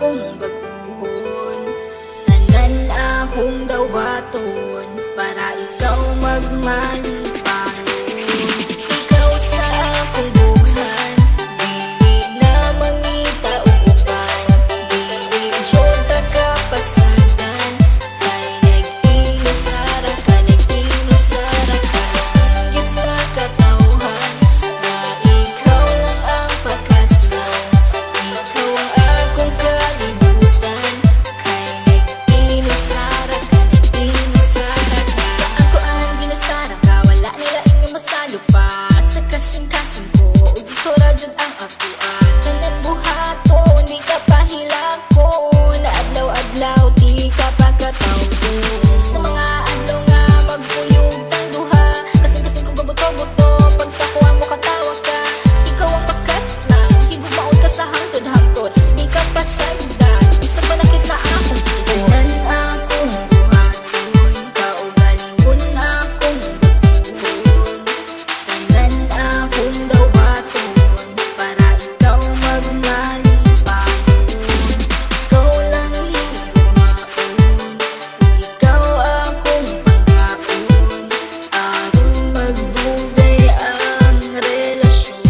akong baguhon. Tanan akong dawaton para ikaw magmalipayon. Ikaw sa akong bughan, dili na mangita uban. Dili jud ta kapasagan, kay nag-inusara ka, nag-inusara ka. Sanggit sa katawhan na ikaw lang ang pakaslan. Ikaw ang akong kalibutan, kay nag-inusara ka, nag-inusara ka. Sa ako ang ginusara ka, wala nila inyong masalo pa. Sa kasing-kasing ko, ug ikaw ra jud ang akuan. Tanan buhaton, di ka pahilakon. Adlaw-adlaw, di ka pagkatawdo. Sa mga adlaw nga magkuyog tang duha, kasing-kasing ko gabuto-buto. Pag sa kuha mo katawa ka, ikaw ang pakaslan. Higugmaon ka sa hangtod-hangtod, di ka pasagdan. Bisag ba nakit na akong tugon. Tanan akong buhaton, kaugalingon akong baguhon. Tanan akong dawaton para ikaw magmalipayon. Ikaw lang higugmaon, ikaw akong pangkaon. Aron magbugay ang relasyon,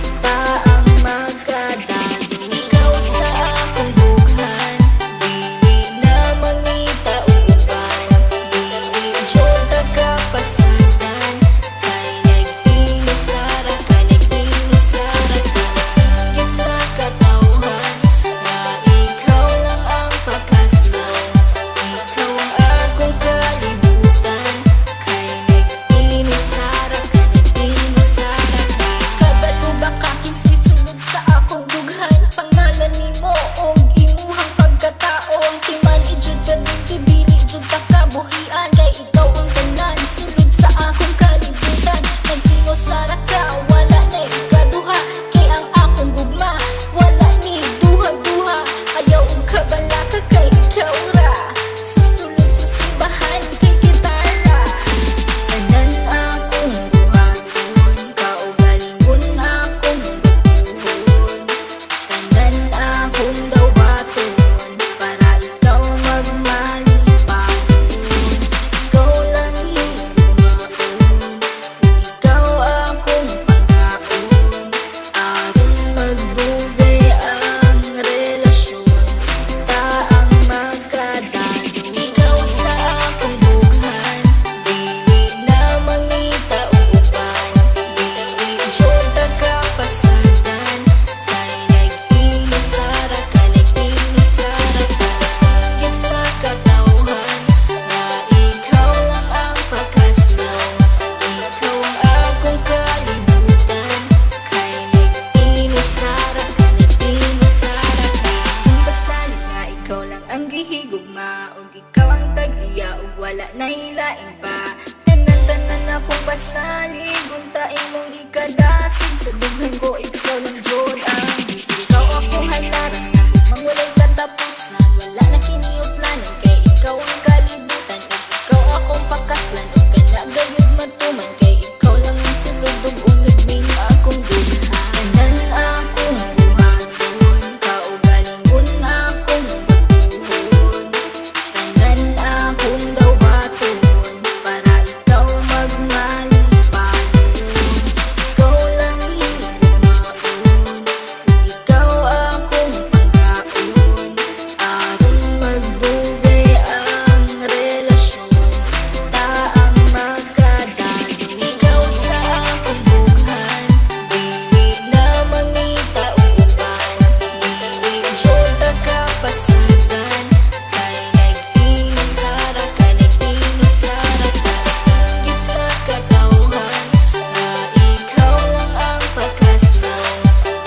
kita ang magkadalo. Ikaw sa akong bughan, dili na mangita uban. Dili jud ta kapasagan, kay nag-inusara ka, nag-inusara ka. Sanggit sa katawhan na ikaw lang ang pakaslan. Ikaw ang akong kalibutan, kay nag-inusara ka, nag-inusara ka. Kabalo ba ka kinsay sulod sa akong dughan? Pangalan nimo og imuhang pagkatao. Ang timan ijud perminti, dili jud ta kabuhian. Kay ikaw ang tanan, sulod sa akong kalibutan. Nag-inusara ka, wala na ikaduha. Kay ang akong gugma, wala ni duha-duha. Ayaw og kabala ka, kay ikaw ra. Sa sulod sa simbahan, kay gitara. Tanan akong buhaton, kaugalingon akong baguhon. Tanan akong dawaton para ikaw magmalipayon. Ikaw lang higugmaon, ikaw akong pangkaon. Aron magbugay ang relasyon, kita ang magkadalo. Ikaw sa akong bughan, dili na mangita uban. Dili jud ta kapasagan, kay nag-inusara ka, nag-inusara ka. Sanggit sa katawhan na ikaw lang ang pakaslan. Ikaw ang akong kalibutan, kay nag-inusara ka, nag-inusara ka. Ang pasalig nga ikaw lang ang gihigugma, ug ikaw ang tag-iya, ug wala na hilaing pa. Tanan-tanan akong pasalig, unta imong ikadasig. Sa dughan ko ikaw lang jud ang di. Ikaw akong halaran sa hugmang walay katapusan. Wala na kiniutlanan, kay ikaw ang kalibutan. Ug ikaw akong pakaslan, ug kana gayud matuman. Kay ikaw lang ang sulod, ug unod min akong dulhan. Tanan akong buhaton, kaugalingon akong baguhon. Tanan akong dawaton para ikaw magmalipayon. Ikaw lang higugmaon, ikaw akong pangkaon. Aron magbugay ang relasyon, kita ang magkadalo. Ikaw sa akong bughan, dili na mangita uban. Dili jud ta kapasagan, kay nag-inusara ka, nag-inusara ka. Sanggit sa katawhan na ikaw lang ang pakaslan.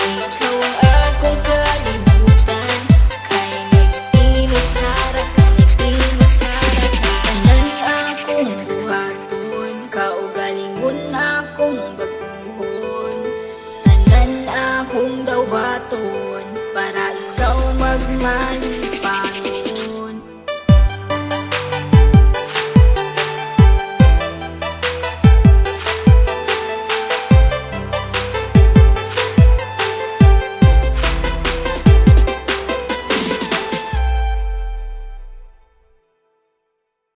Ikaw ang akong kalibutan, kay nag-inusara ka, nag-inusara ka. Tanan akong buhaton, kaugalingon akong baguhon. Tanan akong dawaton para ikaw magmalipayon.